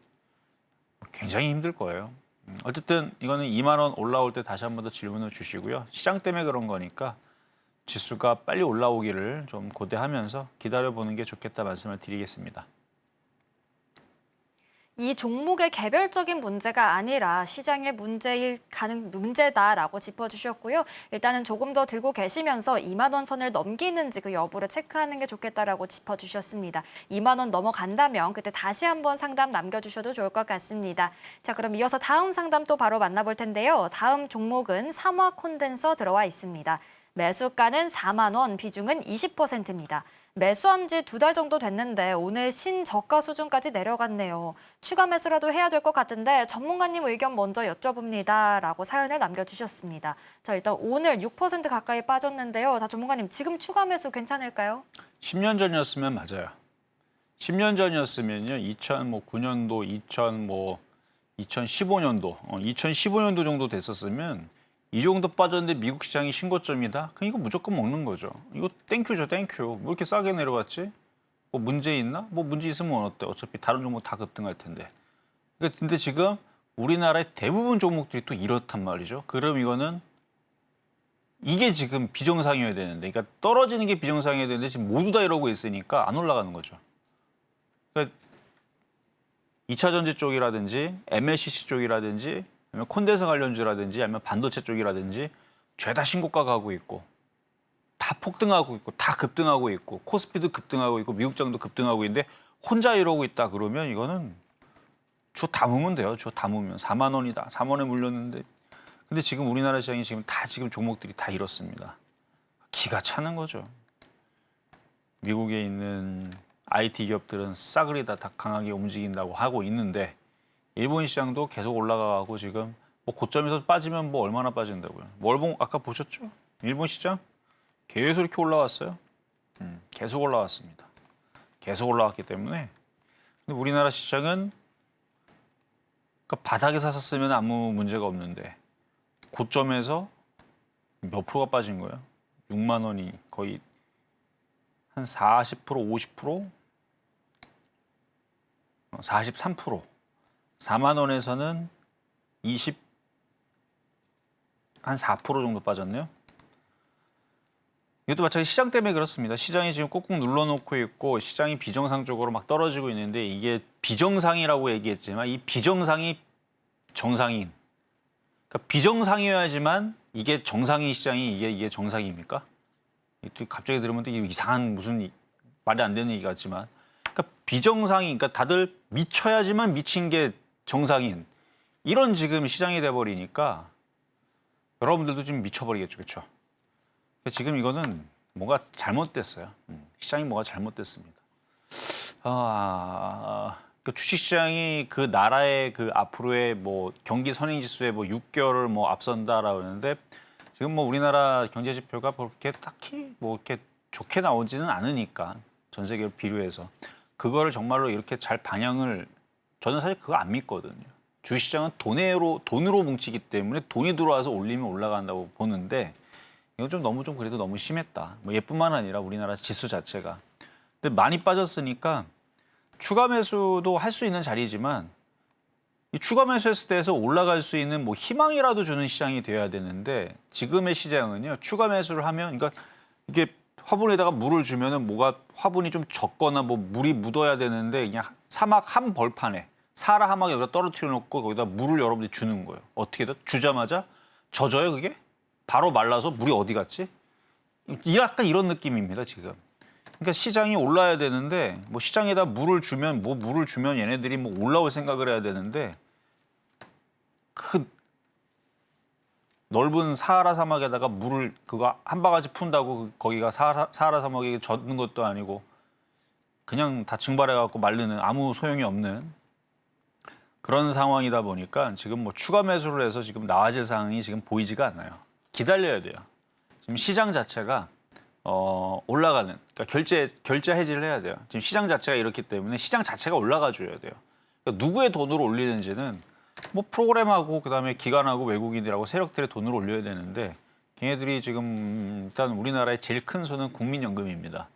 굉장히 힘들 거예요. 어쨌든 이거는 2만 원 올라올 때 다시 한 번 더 질문을 주시고요. 시장 때문에 그런 거니까 지수가 빨리 올라오기를 좀 고대하면서 기다려보는 게 좋겠다 말씀을 드리겠습니다. 이 종목의 개별적인 문제가 아니라 시장의 문제다라고 짚어주셨고요. 일단은 조금 더 들고 계시면서 2만 원 선을 넘기는지 그 여부를 체크하는 게 좋겠다라고 짚어주셨습니다. 2만 원 넘어간다면 그때 다시 한번 상담 남겨주셔도 좋을 것 같습니다. 자, 그럼 이어서 다음 상담 또 바로 만나볼 텐데요. 다음 종목은 삼화 콘덴서 들어와 있습니다. 매수가는 4만 원, 비중은 20%입니다. 매수한 지 2달 정도 됐는데 오늘 신저가 수준까지 내려갔네요. 추가 매수라도 해야 될 것 같은데 전문가님 의견 먼저 여쭤봅니다. 라고 사연을 남겨주셨습니다. 자, 일단 오늘 6% 가까이 빠졌는데요. 자, 전문가님 지금 추가 매수 괜찮을까요? 10년 전이었으면 맞아요. 10년 전이었으면요. 2009년도, 2015년도, 2015년도 정도 됐었으면 이 정도 빠졌는데 미국 시장이 신고점이다? 그럼 이거 무조건 먹는 거죠. 이거 땡큐죠, 땡큐. 뭐 이렇게 싸게 내려갔지? 뭐 문제 있나? 뭐 문제 있으면 어때? 어차피 다른 종목 다 급등할 텐데. 그러니까 근데 지금 우리나라의 대부분 종목들이 또 이렇단 말이죠. 그럼 이거는 이게 지금 비정상이어야 되는데, 그러니까 떨어지는 게 비정상이어야 되는데 지금 모두 다 이러고 있으니까 안 올라가는 거죠. 그러니까 2차 전지 쪽이라든지 MLCC 쪽이라든지 아니면 콘덴서 관련주라든지 아니면 반도체 쪽이라든지 죄다 신고가 가고 있고 다 폭등하고 있고 다 급등하고 있고 코스피도 급등하고 있고 미국장도 급등하고 있는데 혼자 이러고 있다 그러면 이거는 주워 담으면 돼요. 주워 담으면 4만 원이다. 4만 원에 물렸는데 근데 지금 우리나라 시장이 지금 종목들이 다 이렇습니다. 기가 차는 거죠. 미국에 있는 IT 기업들은 싸그리 다 강하게 움직인다고 하고 있는데 일본 시장도 계속 올라가고 지금 뭐 고점에서 빠지면 뭐 얼마나 빠진다고요. 월봉 아까 보셨죠? 일본 시장 계속 이렇게 올라왔어요. 계속 올라왔습니다. 계속 올라왔기 때문에 근데 우리나라 시장은 그러니까 바닥에서 샀으면 아무 문제가 없는데 고점에서 몇 프로가 빠진 거예요? 6만 원이 거의 한 40%, 50%? 43%. 4만 원에서는 한 4% 정도 빠졌네요. 이것도 마찬가지 시장 때문에 그렇습니다. 시장이 지금 꾹꾹 눌러놓고 있고 시장이 비정상적으로 막 떨어지고 있는데 이게 비정상이라고 얘기했지만 이 비정상이 정상인. 그러니까 비정상이어야지만 이게 정상인 시장이 이게 정상입니까? 갑자기 들으면 되게 이상한 무슨 말이 안 되는 얘기 같지만 그러니까 비정상이 그러니까 다들 미쳐야지만 미친 게 정상인 이런 지금 시장이 돼버리니까 여러분들도 지금 미쳐버리겠죠, 그렇죠? 지금 이거는 뭔가 잘못됐어요. 시장이 뭐가 잘못됐습니다. 그 주식시장이 그 나라의 그 앞으로의 뭐 경기 선행지수에 뭐 6개월을 뭐 앞선다라고 하는데 지금 뭐 우리나라 경제 지표가 그렇게 딱히 뭐 이렇게 좋게 나오지는 않으니까 전 세계를 비교해서 그거를 정말로 이렇게 잘 방향을 저는 사실 그거 안 믿거든요. 주식시장은 돈으로 뭉치기 때문에 돈이 들어와서 올리면 올라간다고 보는데 이건 좀 그래도 너무 심했다. 뭐 얘뿐만 아니라 우리나라 지수 자체가. 근데 많이 빠졌으니까 추가 매수도 할 수 있는 자리지만 이 추가 매수했을 때에서 올라갈 수 있는 뭐 희망이라도 주는 시장이 돼야 되는데 지금의 시장은요. 추가 매수를 하면 그러니까 이게 화분에다가 물을 주면은 뭐가 화분이 좀 적거나 뭐 물이 묻어야 되는데 그냥 사막 한 벌판에 사하라 사막에 여기다 떨어뜨려 놓고 거기다 물을 여러분들이 주는 거예요. 어떻게든 주자마자 젖어요 그게? 바로 말라서 물이 어디 갔지? 약간 이런 느낌입니다 지금. 그러니까 시장이 올라야 되는데 뭐 시장에다 물을 주면 얘네들이 뭐 올라올 생각을 해야 되는데 그 넓은 사하라 사막에다가 물을 그거 한 바가지 푼다고 거기가 사하라 사막에 젖는 것도 아니고 그냥 다 증발해갖고 마르는 아무 소용이 없는 그런 상황이다 보니까 지금 뭐 추가 매수를 해서 지금 나아질 상황이 지금 보이지가 않아요. 기다려야 돼요. 지금 시장 자체가 올라가는, 그러니까 결제 해지를 해야 돼요. 지금 시장 자체가 이렇기 때문에 시장 자체가 올라가 줘야 돼요. 그러니까 누구의 돈으로 올리는지는 뭐 프로그램하고 그다음에 기관하고 외국인들하고 세력들의 돈으로 올려야 되는데 걔네들이 지금 일단 우리나라의 제일 큰 손은 국민연금입니다.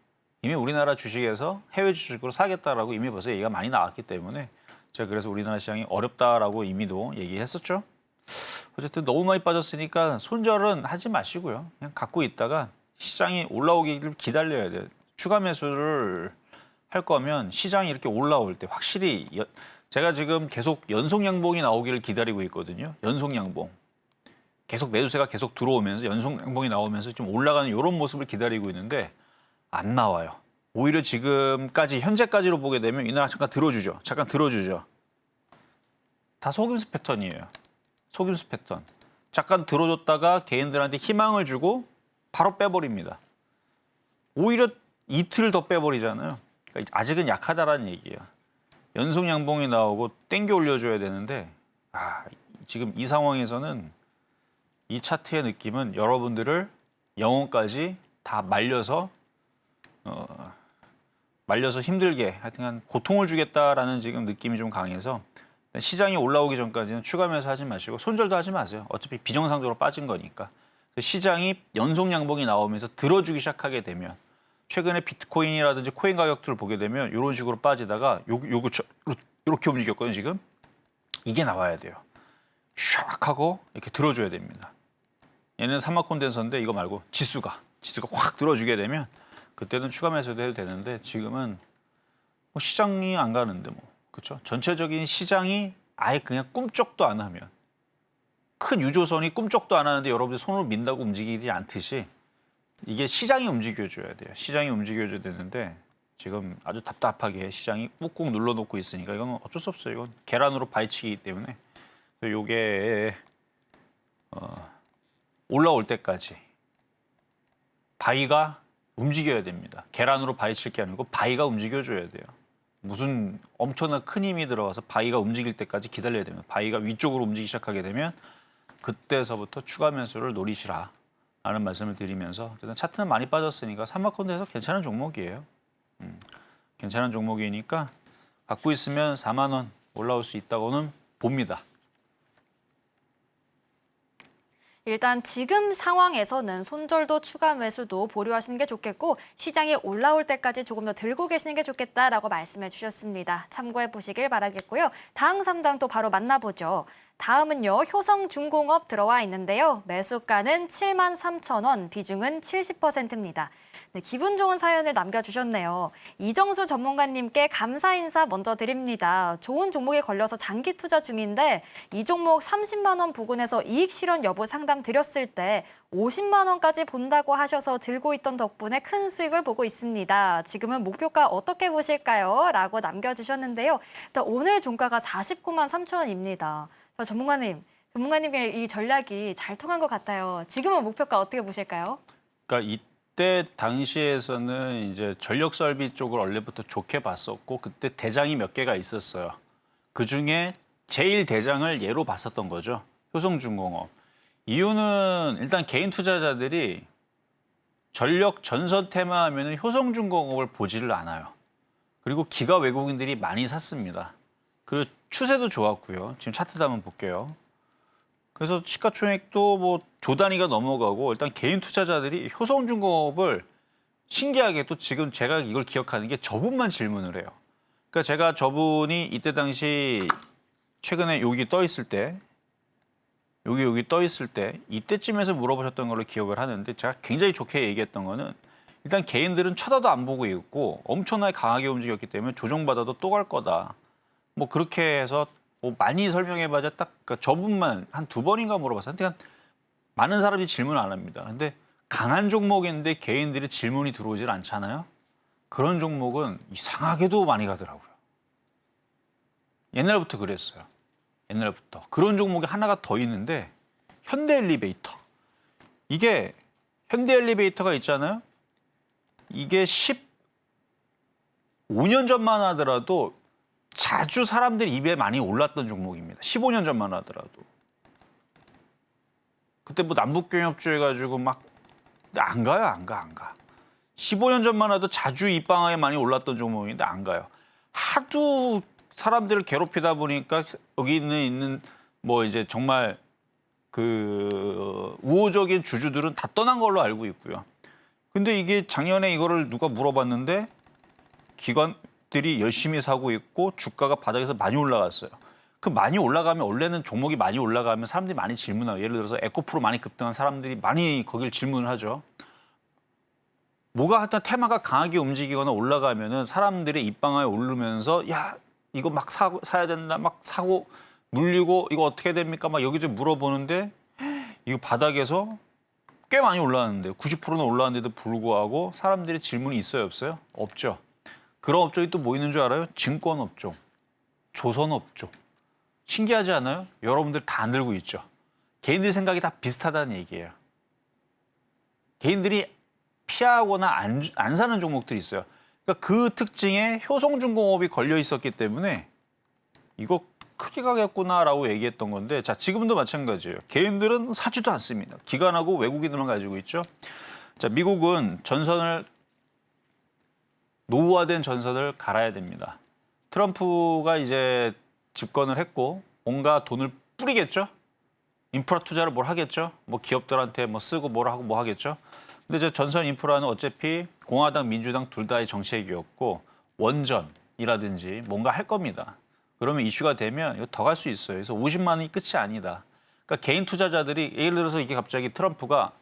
이미 우리나라 주식에서 해외 주식으로 사겠다라고 이미 벌써 얘기가 많이 나왔기 때문에 제가 그래서 우리나라 시장이 어렵다라고 이미도 얘기했었죠. 어쨌든 너무 많이 빠졌으니까 손절은 하지 마시고요. 그냥 갖고 있다가 시장이 올라오기를 기다려야 돼요. 추가 매수를 할 거면 시장이 이렇게 올라올 때 확실히 제가 지금 계속 연속 양봉이 나오기를 기다리고 있거든요. 연속 양봉. 계속 매수세가 계속 들어오면서 연속 양봉이 나오면서 좀 올라가는 이런 모습을 기다리고 있는데 안 나와요. 오히려 지금까지 현재까지로 보게 되면 이날 잠깐 들어주죠. 다 속임수 패턴이에요. 속임수 패턴. 잠깐 들어줬다가 개인들한테 희망을 주고 바로 빼버립니다. 오히려 이틀 더 빼버리잖아요. 그러니까 아직은 약하다라는 얘기예요. 연속 양봉이 나오고 땡겨 올려줘야 되는데 지금 이 상황에서는 이 차트의 느낌은 여러분들을 영혼까지 다 말려서 힘들게 하여튼 고통을 주겠다라는 지금 느낌이 좀 강해서 시장이 올라오기 전까지는 추가 매수하지 마시고 손절도 하지 마세요. 어차피 비정상적으로 빠진 거니까. 시장이 연속 양봉이 나오면서 들어주기 시작하게 되면 최근에 비트코인이라든지 코인 가격들을 보게 되면 이런 식으로 빠지다가 이렇게 움직였거든요. 지금 이게 나와야 돼요. 샥 하고 이렇게 들어줘야 됩니다. 얘는 삼막 콘덴서인데 이거 말고 지수가 확 들어주게 되면 그때는 추가 매수도 해도 되는데 지금은 뭐 시장이 안 가는데 뭐 그렇죠? 전체적인 시장이 아예 그냥 꿈쩍도 안 하면 큰 유조선이 꿈쩍도 안 하는데 여러분들 손을 민다고 움직이지 않듯이 이게 시장이 움직여줘야 돼요. 시장이 움직여줘야 되는데 지금 아주 답답하게 시장이 꾹꾹 눌러놓고 있으니까 이건 어쩔 수 없어요. 이건 계란으로 바위치기이기 때문에 이게 올라올 때까지 바위가 움직여야 됩니다. 계란으로 바위칠 게 아니고 바위가 움직여줘야 돼요. 무슨 엄청난 큰 힘이 들어가서 바위가 움직일 때까지 기다려야 됩니다. 바위가 위쪽으로 움직이기 시작하게 되면 그때서부터 추가 매수를 노리시라 라는 말씀을 드리면서 일단 차트는 많이 빠졌으니까 삼막콘대에서 괜찮은 종목이에요. 괜찮은 종목이니까 갖고 있으면 4만 원 올라올 수 있다고는 봅니다. 일단 지금 상황에서는 손절도 추가 매수도 보류하시는 게 좋겠고 시장이 올라올 때까지 조금 더 들고 계시는 게 좋겠다라고 말씀해 주셨습니다. 참고해 보시길 바라겠고요. 다음 3당 또 바로 만나보죠. 다음은요. 효성중공업 들어와 있는데요. 매수가는 73,000원, 비중은 70%입니다. 네, 기분 좋은 사연을 남겨주셨네요. 이정수 전문가님께 감사 인사 먼저 드립니다. 좋은 종목에 걸려서 장기 투자 중인데 이 종목 30만 원 부근에서 이익 실현 여부 상담 드렸을 때 50만 원까지 본다고 하셔서 들고 있던 덕분에 큰 수익을 보고 있습니다. 지금은 목표가 어떻게 보실까요? 라고 남겨주셨는데요. 일단 오늘 종가가 49만 3천 원입니다. 전문가님의 이 전략이 잘 통한 것 같아요. 지금은 목표가 어떻게 보실까요? 그러니까 이때 당시에서는 이제 전력 설비 쪽을 원래부터 좋게 봤었고 그때 대장이 몇 개가 있었어요. 그 중에 제일 대장을 예로 봤었던 거죠. 효성중공업. 이유는 일단 개인 투자자들이 전력 전선 테마 하면은 효성중공업을 보지를 않아요. 그리고 기가 외국인들이 많이 샀습니다. 그리고 추세도 좋았고요. 지금 차트도 한번 볼게요. 그래서 시가총액도 뭐 조 단위가 넘어가고 일단 개인 투자자들이 효성중공업을 신기하게 또 지금 제가 이걸 기억하는 게 저분만 질문을 해요. 그러니까 제가 저분이 이때 당시 최근에 여기 떠 있을 때 여기 떠 있을 때 이때쯤에서 물어보셨던 걸로 기억을 하는데 제가 굉장히 좋게 얘기했던 거는 일단 개인들은 쳐다도 안 보고 있고 엄청나게 강하게 움직였기 때문에 조정받아도 또 갈 거다. 뭐 그렇게 해서 뭐 많이 설명해봐자 딱 그러니까 저분만 한 2번인가 물어봤어요. 그러니까 많은 사람들이 질문 안 합니다. 근데 강한 종목인데 개인들이 질문이 들어오질 않잖아요. 그런 종목은 이상하게도 많이 가더라고요. 옛날부터 그랬어요. 옛날부터. 그런 종목이 하나가 더 있는데 현대엘리베이터. 이게 현대엘리베이터가 있잖아요. 이게 15년 전만 하더라도 자주 사람들이 입에 많이 올랐던 종목입니다. 15년 전만 하더라도. 그때 뭐 남북경협주 해가지고 막 안 가요, 안 가. 15년 전만 해도 자주 입방아에 많이 올랐던 종목인데 안 가요. 하도 사람들을 괴롭히다 보니까 여기 있는 뭐 이제 정말 그 우호적인 주주들은 다 떠난 걸로 알고 있고요. 근데 이게 작년에 이거를 누가 물어봤는데 기관들이 열심히 사고 있고 주가가 바닥에서 많이 올라갔어요. 그 많이 올라가면 원래는 종목이 많이 올라가면 사람들이 많이 질문해요. 예를 들어서 에코프로 많이 급등한 사람들이 많이 거길 질문을 하죠. 뭐가 하여튼 테마가 강하게 움직이거나 올라가면은 사람들이 입방아에 오르면서 야 이거 막 사야 된다 막 사고 물리고 이거 어떻게 됩니까 막 여기저기 물어보는데 이거 바닥에서 꽤 많이 올라왔는데 90%는 올라왔는데도 불구하고 사람들이 질문이 있어요 없어요? 없죠. 그런 업종이 또 뭐 있는 줄 알아요? 증권업종, 조선업종. 신기하지 않아요? 여러분들 다 안 들고 있죠. 개인들 생각이 다 비슷하다는 얘기예요. 개인들이 피하거나 안 사는 종목들이 있어요. 그러니까 그 특징에 효성중공업이 걸려 있었기 때문에 이거 크게 가겠구나라고 얘기했던 건데 자 지금도 마찬가지예요. 개인들은 사지도 않습니다. 기관하고 외국인들만 가지고 있죠. 자 미국은 노후화된 전선을 갈아야 됩니다. 트럼프가 이제 집권을 했고 뭔가 돈을 뿌리겠죠. 인프라 투자를 뭘 하겠죠. 뭐 기업들한테 뭐 쓰고 뭘 하고 뭐 하겠죠. 근데 이제 전선 인프라는 어차피 공화당, 민주당 둘 다의 정책이었고 원전이라든지 뭔가 할 겁니다. 그러면 이슈가 되면 이거 더 갈 수 있어요. 그래서 50만 원이 끝이 아니다. 그러니까 개인 투자자들이 예를 들어서 이게 갑자기 트럼프가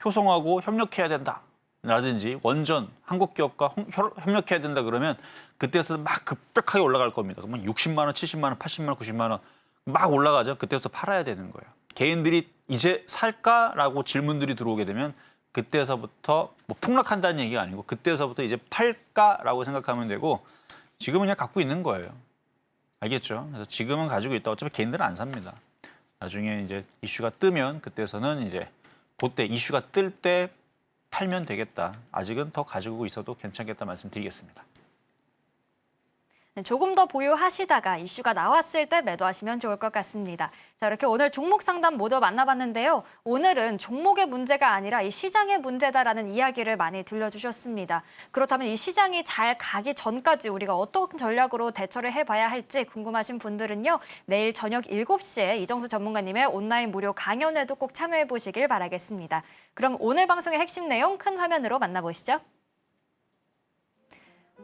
효성하고 협력해야 된다. 라든지 원전, 한국 기업과 협력해야 된다 그러면 그때부터 막 급격하게 올라갈 겁니다. 그러면 60만 원, 70만 원, 80만 원, 90만 원 막 올라가죠. 그때부터 팔아야 되는 거예요. 개인들이 이제 살까라고 질문들이 들어오게 되면 그때서부터 뭐 폭락한다는 얘기가 아니고 그때서부터 이제 팔까라고 생각하면 되고 지금은 그냥 갖고 있는 거예요. 알겠죠? 그래서 지금은 가지고 있다. 어차피 개인들은 안 삽니다. 나중에 이제 이슈가 뜨면 그때서는 이제 그때 이슈가 뜰 때 팔면 되겠다. 아직은 더 가지고 있어도 괜찮겠다 말씀드리겠습니다. 네, 조금 더 보유하시다가 이슈가 나왔을 때 매도하시면 좋을 것 같습니다. 자, 이렇게 오늘 종목 상담 모두 만나봤는데요. 오늘은 종목의 문제가 아니라 이 시장의 문제다라는 이야기를 많이 들려주셨습니다. 그렇다면 이 시장이 잘 가기 전까지 우리가 어떤 전략으로 대처를 해봐야 할지 궁금하신 분들은요. 내일 저녁 7시에 이정수 전문가님의 온라인 무료 강연에도 꼭 참여해 보시길 바라겠습니다. 그럼 오늘 방송의 핵심 내용 큰 화면으로 만나보시죠.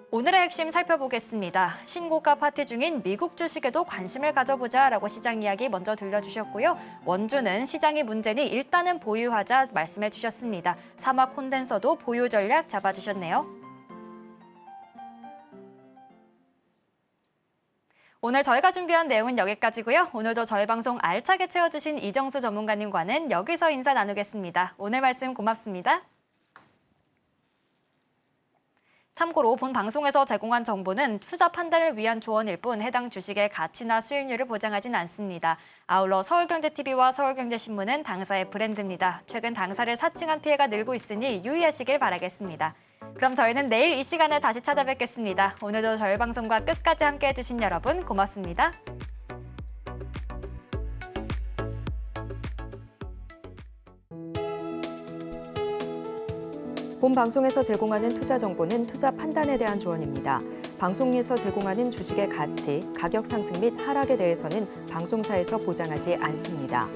오늘의 핵심 살펴보겠습니다. 신고가 파티 중인 미국 주식에도 관심을 가져보자라고 시장 이야기 먼저 들려주셨고요. 원주는 시장이 문제니 일단은 보유하자 말씀해 주셨습니다. 사막 콘덴서도 보유 전략 잡아주셨네요. 오늘 저희가 준비한 내용은 여기까지고요. 오늘도 저희 방송 알차게 채워주신 이정수 전문가님과는 여기서 인사 나누겠습니다. 오늘 말씀 고맙습니다. 참고로 본 방송에서 제공한 정보는 투자 판단을 위한 조언일 뿐 해당 주식의 가치나 수익률을 보장하진 않습니다. 아울러 서울경제TV와 서울경제신문은 당사의 브랜드입니다. 최근 당사를 사칭한 피해가 늘고 있으니 유의하시길 바라겠습니다. 그럼 저희는 내일 이 시간에 다시 찾아뵙겠습니다. 오늘도 저희 방송과 끝까지 함께해 주신 여러분 고맙습니다. 본 방송에서 제공하는 투자 정보는 투자 판단에 대한 조언입니다. 방송에서 제공하는 주식의 가치, 가격 상승 및 하락에 대해서는 방송사에서 보장하지 않습니다.